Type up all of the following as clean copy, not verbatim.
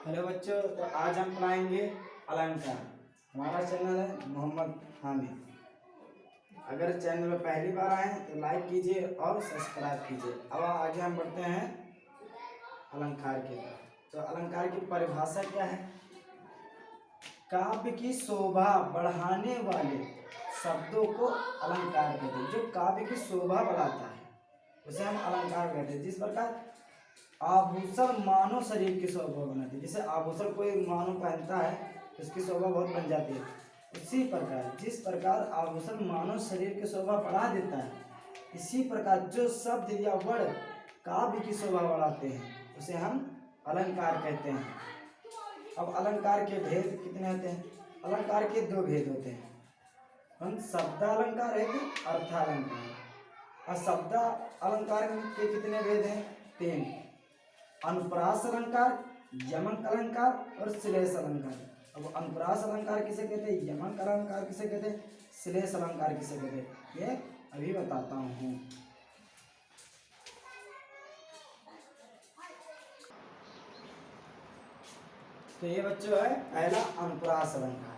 Hello बच्चों, तो आज हम पढ़ाएंगे अलंकार। हमारा चैनल है मोहम्मद हामिद। अगर चैनल में पहली बार आए तो लाइक कीजिए और सब्सक्राइब कीजिए। अब आगे हम बढ़ते हैं अलंकार की तरफ। तो अलंकार की परिभाषा क्या है? काव्य की शोभा बढ़ाने वाले शब्दों को अलंकार कहते हैं। जो काव्य की शोभा बढ़ाता है उसे हम अलंकार कहते हैं। जिस प्रकार आभूषण मानव शरीर की शोभा बनाती है, जैसे आभूषण कोई मानव पहनता है तो उसकी शोभा बहुत बन जाती है। उसी प्रकार जिस प्रकार आभूषण मानव शरीर की शोभा बढ़ा देता है, इसी प्रकार जो शब्द या वर्ण काव्य की शोभा बढ़ाते हैं उसे हम अलंकार कहते हैं। अब अलंकार के भेद कितने होते हैं? अलंकार के दो भेद होते हैं। हम शब्दालंकार है कि अर्थालंकार। और शब्द अलंकार के कितने भेद हैं? 3। अनुप्रास अलंकार, यमक अलंकार और श्लेष अलंकार। अब अनुप्रास अलंकार किसे कहते हैं, यमक अलंकार किसे कहते हैं, श्लेष अलंकार किसे कहते हैं, ये अभी बताता हूँ। तो ये बच्चों है पहला अनुप्रास अलंकार।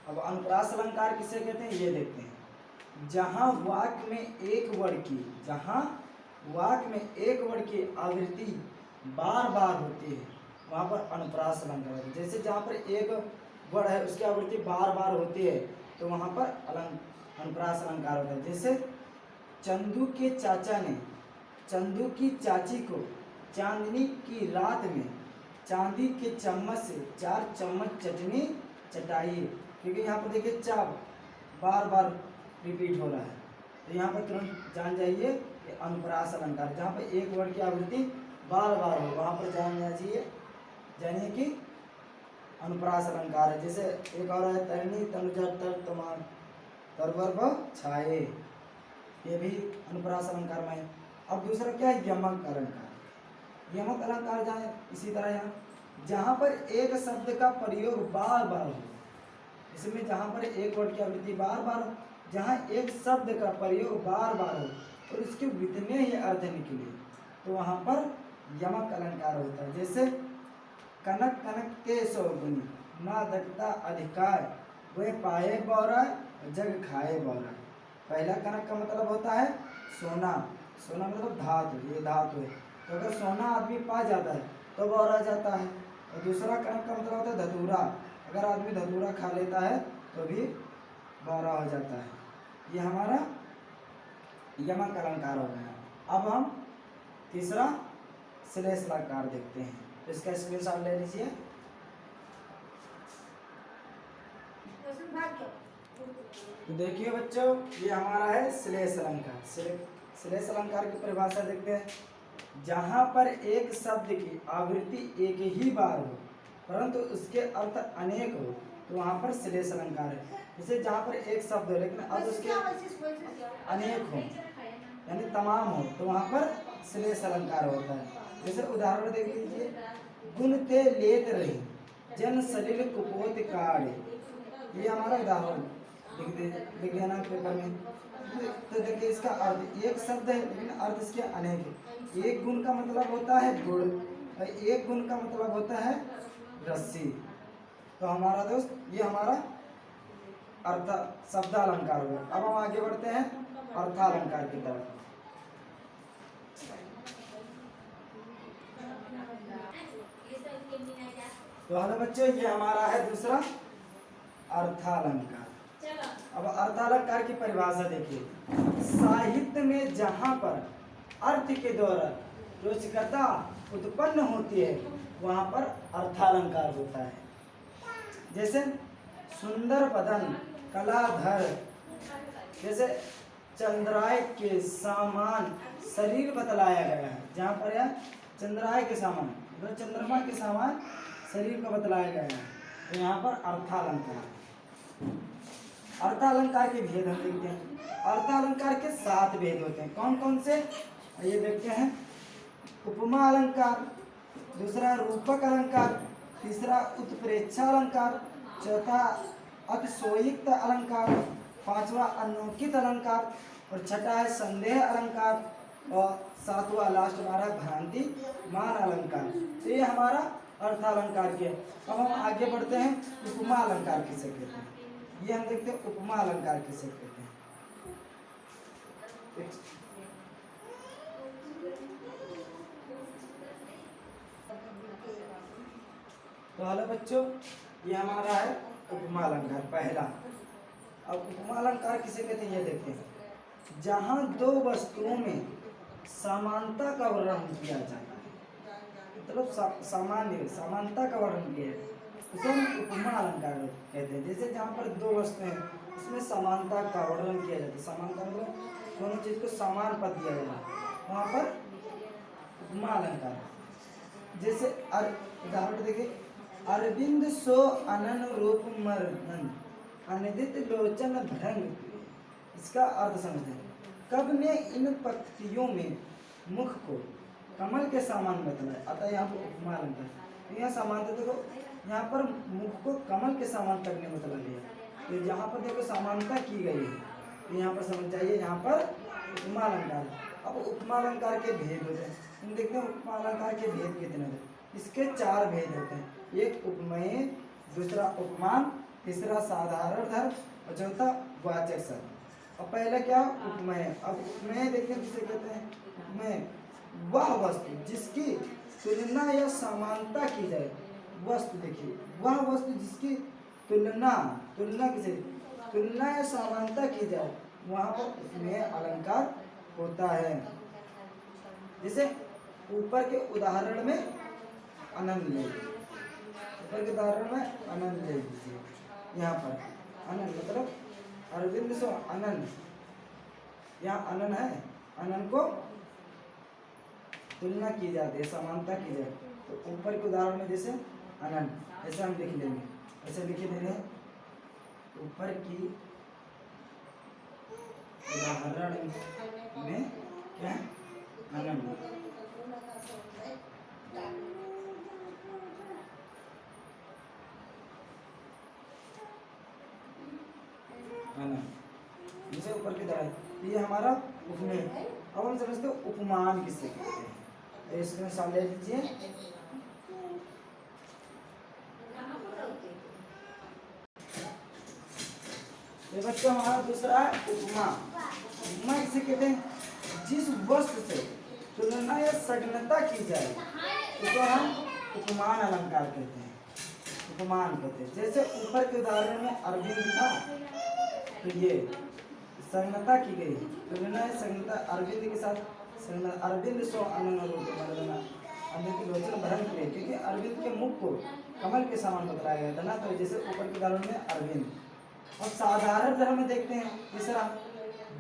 अब अनुप्रास अलंकार किसे कहते हैं ये देखते हैं। जहाँ वाक्य में एक वर्ड की आवृत्ति बार बार होती है वहाँ पर अनुप्रास अलंकार होता है। जैसे जहाँ पर एक वर्ड है उसकी आवृत्ति बार बार होती है तो वहाँ पर अनुप्रास अलंकार होता है। जैसे चंदू के चाचा ने चंदू की चाची को चांदनी की रात में चांदी के चम्मच से 4 चम्मच चटनी चटाई। क्योंकि यहाँ पर देखिए चा बार बार रिपीट हो रहा है तो यहाँ पर तुरंत जान जाइए कि अनुप्रास अलंकार। जहाँ पर एक वर्ड की आवृत्ति बार बार हो वहाँ पर जानिए कि अनुप्रास अलंकार है। जैसे एक और है तरनी तनुजा तर तमान तरवर छाए, ये भी अनुप्रास अलंकार में है। अब दूसरा क्या है, यमक अलंकार। यमक अलंकार जहाँ इसी तरह यहाँ जहाँ पर एक शब्द का प्रयोग बार बार हो, इसमें जहाँ पर एक वर्ड की आवृत्ति बार बार हो, जहाँ एक शब्द का प्रयोग बार बार हो और उसके वितने ही अर्थ निकले तो वहाँ पर यमक अलंकार होता है। जैसे कनक कनक के सौगुनी ना दकता अधिकार वह पाए बौरा जग खाए बौरा। पहला कनक का मतलब होता है सोना, सोना मतलब धातु, ये धातु है। तो अगर सोना आदमी पा जाता है तो बौरा जाता है। और दूसरा कनक का मतलब होता है धतूरा, अगर आदमी धतूरा खा लेता है तो भी बौरा हो जाता है। ये हमारा यमक अलंकार हो गया। अब हम तीसरा श्लेष अलंकार देखते हैं। तो इसका स्क्रीनशॉट ले लीजिए। तो देखिए बच्चों, ये हमारा है श्लेष अलंकार। श्लेष अलंकार की परिभाषा देखते हैं। जहाँ पर एक शब्द की आवृत्ति एक ही बार हो परंतु उसके अर्थ अनेक हो तो वहाँ पर श्लेष अलंकार है। जैसे जहाँ पर एक शब्द हो लेकिन अर्थ उसके अनेक हो यानी तमाम हो तो वहाँ पर श्लेष अलंकार होता है। जैसे उदाहरण देख लीजिए, गुण ते लेत रही जन सलिल कुपोत काढ़े, ये हमारा उदाहरण लिख देना पेपर में। तो देखिए इसका अर्थ एक शब्द है लेकिन अर्थ इसके अनेक है। एक गुण का मतलब होता है गुड़ और एक गुण का मतलब होता है रस्सी। तो हमारा दोस्त ये हमारा अर्थ शब्दालंकार हुआ। अब हम आगे बढ़ते हैं अर्थालंकार की तरफ। तो हेलो बच्चों, ये हमारा है दूसरा अर्थालंकार। अब अर्थालंकार की परिभाषा देखिए। साहित्य में जहाँ पर अर्थ के द्वारा रोचकता उत्पन्न होती है वहाँ पर अर्थालंकार होता है। जैसे सुंदर बदन कलाधर, जैसे चंद्राय के समान शरीर बतलाया गया है। जहाँ पर यह चंद्राय के समान मतलब चंद्रमा के समान शरीर को बतलाया गया है तो यहाँ पर अर्थालंकार। अर्थालंकार के भेद हम देखते हैं। अर्थालंकार के 7 भेद होते हैं। कौन कौन से ये देखते हैं। उपमा अलंकार, दूसरा रूपक अलंकार, तीसरा उत्प्रेक्षा अलंकार, चौथा अतिशयोक्त अलंकार, पांचवा अनौकित अलंकार और छठा है संदेह अलंकार और सातवां लास्ट हमारा भ्रांति मान अलंकार। तो ये हमारा अर्थालंकार के। अब हम आगे बढ़ते हैं, उपमा अलंकार किसे कहते हैं, ये हम देखते हैं उपमा अलंकार किसे कहते हैं। तो हेलो बच्चों, ये हमारा है उपमा अलंकार पहला। अब उपमा अलंकार किसे कहते हैं ये देखते हैं, जहाँ दो वस्तुओं में समानता का वर्णन किया जाता है, मतलब समानता का वर्णन किया है, उसे हम उपमा अलंकार कहते हैं। जैसे जहाँ पर दो वस्तुएं हैं उसमें समानता का वर्णन किया जाता है, समानता मतलब दोनों चीज को समान पद दिया जाता है, वहाँ पर उपमा अलंकार। जैसे उदाहरण देखिए, अरविंद सो अनन रूप मरनन अनिदित लोचन भ्रंग। इसका अर्थ समझते हैं, कब ने इन पंक्तियों में मुख को कमल के समान बतलाया। अतः यहाँ पर उपमा अलंकार, यहाँ समानता देखो, यहाँ पर मुख को कमल के समान तक ने बतला दिया। तो यहाँ पर देखो समानता की गई है, तो यहाँ पर समझ जाइए यहाँ पर उपमा अलंकार। अब उपमा अलंकार के भेद होते हैं, हम देखते हैं उपमा अलंकार के भेद कितने होते हैं। इसके 4 भेद होते हैं, एक उपमेय, दूसरा उपमान, तीसरा साधारण धर्म और चौथा वाचक शब्द। और पहले क्या, उपमेय। अब उपमेय देखते हैं किसे कहते हैं, उपमेय वह वस्तु जिसकी तुलना या समानता की जाए। वस्तु देखिए, वह वस्तु जिसकी तुलना किसे, तुलना या समानता की जाए, वहाँ पर उपमेय अलंकार होता है। जैसे ऊपर के उदाहरण में आनंद ले, ऊपर के उदाहरण में आनंद ले लीजिए। यहाँ पर आनंद मतलब अरविंद सो आनंद, यहाँ आनंद है, आनंद को तुलना की जाती है, समानता की जाए। तो ऊपर के उदाहरण में जैसे आनंद, ऐसे हम लिख लेंगे, ऐसे लिखे देंगे ऊपर की उदाहरण में क्या, आनंद। जैसे ऊपर की तरह, ये हमारा उपमेय। अब हम समझते हैं उपमान किसे कहते हैं, इसमें साल ले लीजिए। ये बच्चा हमारा दूसरा है उपमा। उपमा किसे कहते हैं, जिस वस्तु से तुलना या सगनता की जाए उसे हम उपमान अलंकार कहते हैं, उपमान कहते हैं। जैसे ऊपर के उदाहरण में अरविंद था, तो ये संगता की गई, तुलना या संगता अरविंद के साथ, अरविंद सो अनन रूप मरनन अनिदित लोचन भ्रंग किए, क्योंकि अरविंद के मुख को कमल के समान बतलाया गया था ना। तो जैसे ऊपर के उदाहरण में अरविंद। और साधारण धर्म में देखते हैं तीसरा,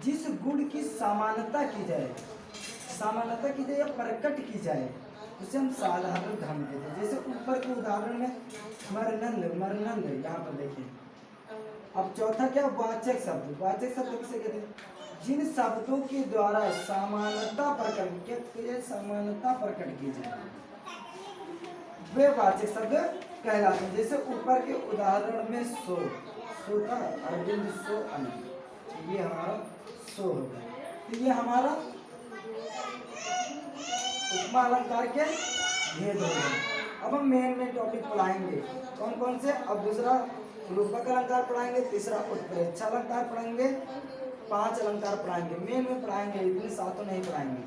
जिस गुण की समानता की जाए, समानता की जाए या प्रकट की जाए, उसे हम साधारण धर्म कहते हैं। जैसे ऊपर के उदाहरण में मरनंद, यहाँ पर देखिए। अब चौथा क्या, वाचक शब्द। वाचक शब्द किसे कहते हैं, जिन शब्दों के द्वारा समानता प्रकट की जाए वे वाचक शब्द कहलाते हैं। जैसे ऊपर के उदाहरण में सो था, अरविंद सो अनंत, ये हमारा सो होगा। तो ये हमारा उपमा अलंकार के भेद हो गए। अब हम मेन टॉपिक पढ़ाएंगे कौन कौन से। अब दूसरा रूपक अलंकार पढ़ाएंगे, तीसरा उत्प्रेक्षा अलंकार पढ़ाएंगे, 5 अलंकार पढ़ाएंगे। मेन में पढ़ाएंगे, इतने सातों नहीं पढ़ाएंगे,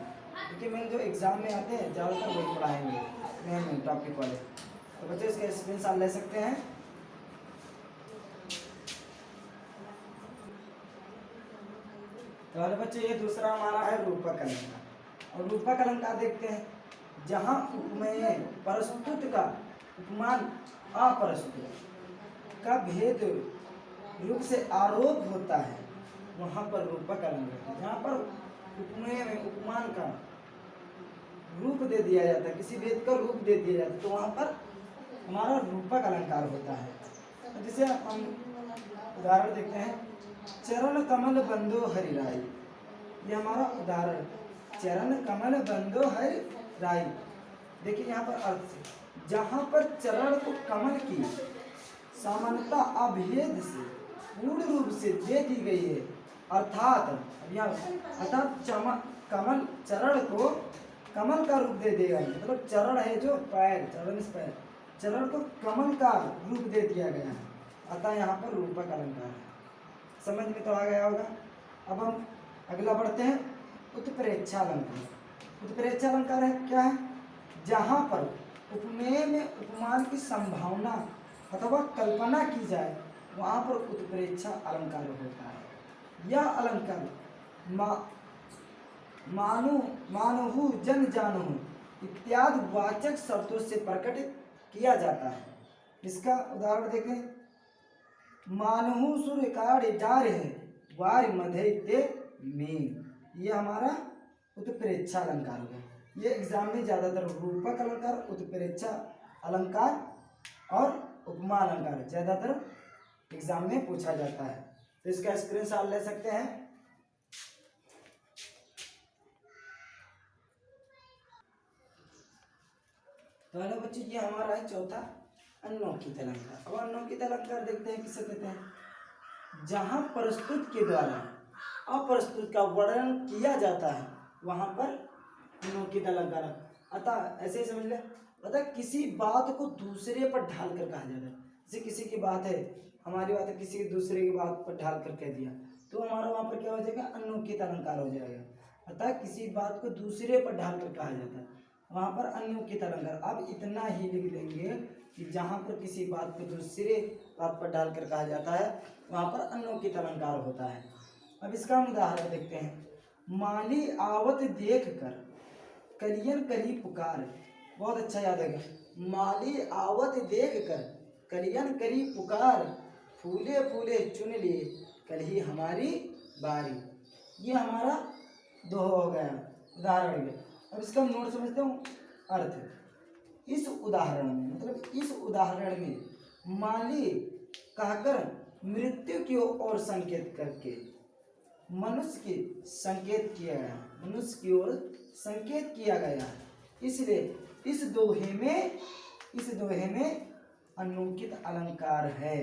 क्योंकि मेन जो एग्जाम में आते हैं ज़्यादातर वही पढ़ाएंगे मेन टॉपिक वाले। तो बच्चे इसके स्क्रीनशॉट ले सकते हैं। तो बच्चे ये दूसरा हमारा है रूपक अलंकार। और रूपक अलंकार देखते हैं, जहाँ उपमेय प्रस्तुत का उपमान अप्रस्तुत का भेद रूप से आरोप होता है, वहाँ पर रूपक अलंकार। जहाँ पर उपमेय में उपमान का रूप दे दिया जाता है, किसी भेद का रूप दे दिया जाता है, तो वहाँ पर हमारा रूपक अलंकार होता है। जैसे हम उदाहरण देखते हैं, चरण कमल बंदो हरि राई, ये हमारा उदाहरण, चरण कमल बंदो हरि राई। देखिए यहाँ पर अर्थ, जहाँ पर चरण को कमल की समानता अभेद से पूर्ण रूप से दे दी गई है, अर्थात कमल चरण को कमल का रूप दे देगा। मतलब चरण है जो पैर, चरण पैर, चरण को कमल का रूप दे दिया गया है, अतः यहाँ पर रूपक अलंकार है। समझ में तो आ गया होगा। अब हम अगला बढ़ते हैं, उत्प्रेक्षा अलंकार। उत्प्रेक्षा अलंकार है क्या है? जहाँ पर उपमेय में उपमान की संभावना अथवा कल्पना की जाए वहाँ पर उत्प्रेक्षा अलंकार होता है। यह अलंकार मानहु जन जानहु इत्यादि वाचक शब्दों से प्रकट किया जाता है। इसका उदाहरण देखें, मानहु सूर्य काढ़ डार है वार मध्य ते में, ये हमारा उत्प्रेक्षा अलंकार हो गया। ये एग्जाम में ज़्यादातर रूपक अलंकार, उत्प्रेक्षा अलंकार और उपमा अलंकार ज़्यादातर एग्जाम में पूछा जाता है। तो इसका स्क्रीनशॉट ले सकते हैं। तो हेलो बच्चे, ये हमारा है चौथा अन्नोखित अलंकार। अब अन्नोखित अलंकार देखते हैं किसे कहते हैं? जहाँ प्रस्तुत के द्वारा अप्रस्तुत का वर्णन किया जाता है वहाँ पर अन्नोखित अलंकार। अतः ऐसे ही समझ ले, अतः किसी बात को दूसरे पर ढाल कर कहा जाता है। जैसे किसी की बात है, हमारी बात है, किसी की दूसरे की बात पर ढाल कर कह दिया तो हमारा वहाँ पर क्या हो जाएगा? अन्नोखित अलंकार हो जाएगा। अतः किसी बात को दूसरे पर ढाल कर कहा जाता है, वहाँ पर अन्नोखित अलंकार। अब इतना ही लिख देंगे कि जहाँ पर किसी बात को दूसरे बात पर डाल कर कहा जाता है वहाँ पर अन्नोखित अलंकार होता है। अब इसका हम उदाहरण देखते हैं। माली आवत देख कर कलियन कली पुकार, बहुत अच्छा याद है। माली आवत देख कर कलियन कली पुकार, फूले फूले चुन लिए कल ही हमारी बारी। ये हमारा दोहा हो गया, उदाहरण में। अब इसका हम नोट समझते हूँ अर्थ। इस उदाहरण में मतलब इस उदाहरण में माली कहकर मृत्यु की ओर संकेत करके मनुष्य की संकेत किया गया, मनुष्य की ओर संकेत किया गया। इसलिए इस दोहे में अन्नोखित अलंकार है।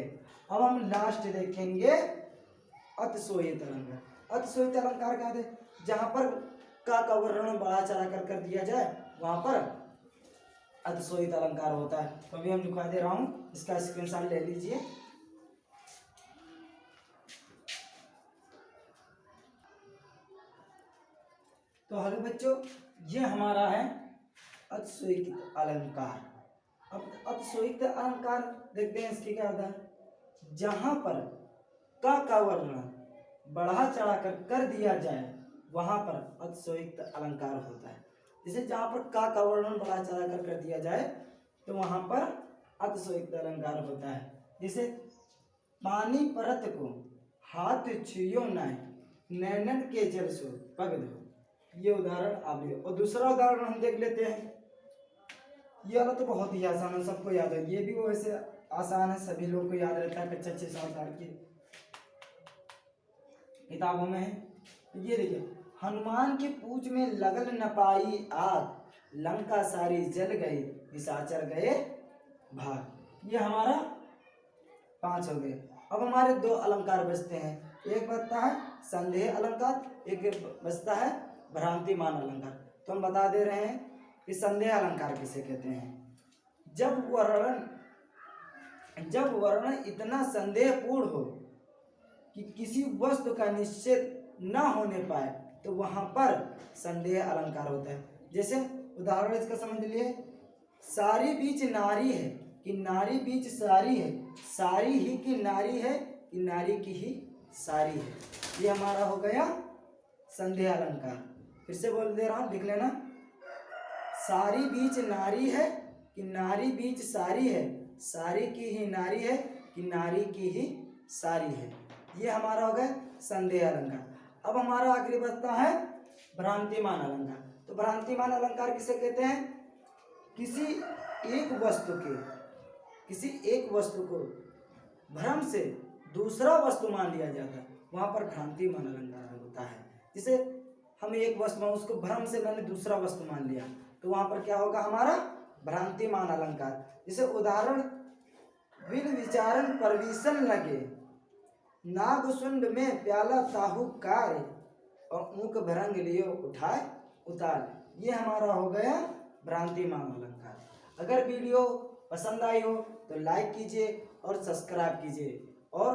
अब हम लास्ट देखेंगे अतिशोहित अलंकार। अतिशोहित अलंकार क्या है? जहाँ पर का वर्णन बढ़ा चढ़ा कर दिया जाए वहाँ पर अतिशोहित अलंकार होता है। तो अभी हम लिखवा दे रहा हूँ, इसका स्क्रीनशॉट ले लीजिए। तो हेलो बच्चों, ये हमारा है अतिशोहित अलंकार। अब अतिशोहित अलंकार देखते हैं इसके क्या होता है। जहाँ पर का वर्णन बढ़ा चढ़ा कर दिया जाए वहाँ पर अतिशयोक्त अलंकार होता है। जैसे जहाँ पर का वर्णन बढ़ा चढ़ा कर दिया जाए तो वहाँ पर अतिशयोक्त अलंकार होता है। जैसे पानी परत को हाथ छुयो नाय, नैनन के जल सो पग धो, ये उदाहरण आप लियो। और दूसरा उदाहरण हम देख लेते हैं। ये वाला तो बहुत ही आसान है, सबको याद है। ये भी वो ऐसे आसान है, सभी लोग को याद रहता है, कच्चे 6 साल की किताबों में है। ये देखिए, हनुमान की पूछ में लगल न पाई आग, लंका सारी जल गई निशाचर गए भाग। ये हमारा 5 हो गए। अब हमारे 2 अलंकार बचते हैं। एक बचता है संदेह अलंकार, एक बचता है भ्रांतिमान अलंकार। तो हम बता दे रहे हैं कि संदेह अलंकार किसे कहते हैं। जब वर्णन इतना संदेहपूर्ण हो कि किसी वस्तु का निश्चित न होने पाए तो वहां पर संदेह अलंकार होता है। जैसे उदाहरण इसका समझ लिए, सारी बीच नारी है कि नारी बीच सारी है, सारी ही की नारी है कि नारी की ही सारी है। ये हमारा हो गया संदेह अलंकार। फिर से बोल दे रहा हूँ, लिख लेना। सारी बीच नारी है कि नारी बीच सारी है, सारी की ही नारी है कि नारी की ही सारी है। ये हमारा हो गया संदेह अलंकार। अब हमारा आखिरी बचता है भ्रांतिमान अलंकार। तो भ्रांतिमान अलंकार किसे कहते हैं? किसी एक वस्तु को भ्रम से दूसरा वस्तु मान लिया जाता है, वहां पर भ्रांतिमान अलंकार होता है। जैसे हम एक वस्तु में उसको भ्रम से मैंने दूसरा वस्तु मान लिया तो वहां पर क्या होगा? हमारा भ्रांतिमान अलंकार। जैसे उदाहरण, बिन विचारन परवीसन लगे, नागसुंड में प्याला ताहु कार्य, और ऊक भरंग लियो उठाए उतार। ये हमारा हो गया भ्रांतिमान अलंकार। अगर वीडियो पसंद आई हो तो लाइक कीजिए और सब्सक्राइब कीजिए और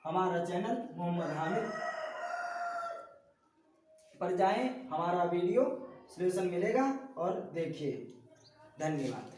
हमारा चैनल मोहम्मद हामिद पर जाएं, हमारा वीडियो सॉल्यूशन मिलेगा और देखिए। धन्यवाद।